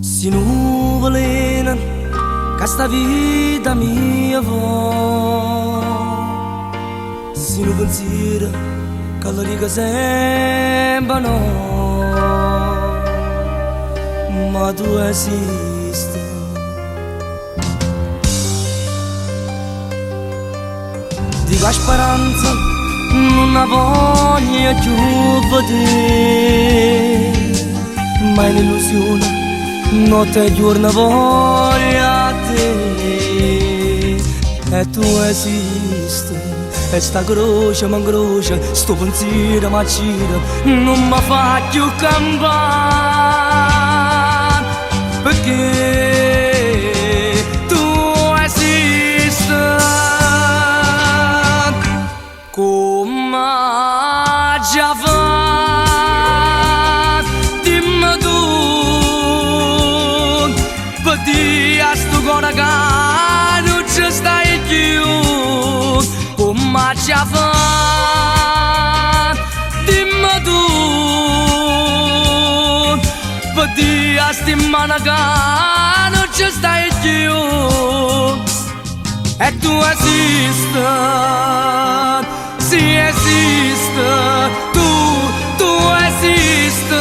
Se nuvolena questa vita mia va, se non pensiero che la riga sempre no, ma tu esisti. Dico a speranza non la voglio più vedere, ma è un'illusione. Notte e giorno voglio te e tu esisti e sta croce ma croce sto pensiero ma gira non mi fa più campare perché tu esisti come già fa. A sto cuore che non ci stai più, come ci fa? Dimmi tu, perché a sti mani che non ci stai più, e tu esisti, sì esisti, tu esisti.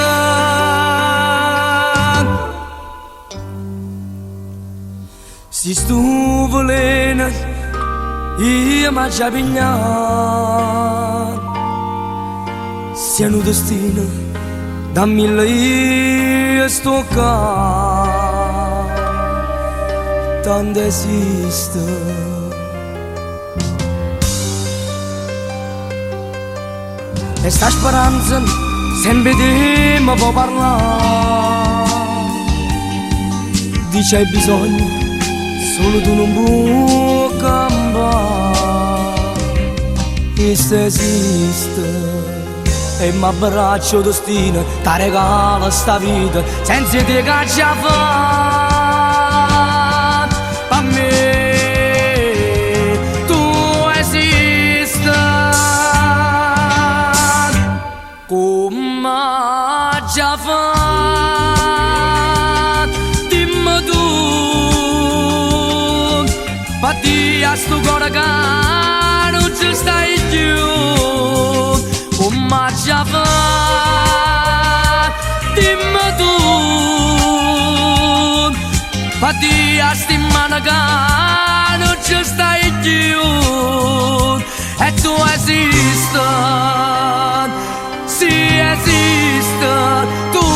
Se stu volendo, io mi già pigliato. Se è un destino, dammi io sto qua. Tanto esiste. E sta speranza, sempre di me può parlare. Dice hai bisogno. Solo tu non puoi cambiare, questo esiste e mi abbraccio destino, ti regala sta vita senza te che ci fa per me, tu esisti come già fa. Perché a sto cuore che non ci stai più, come già fa? Dimmi tu, perché a sti mani che non ci stai più, e tu esisti, sì esisti, tu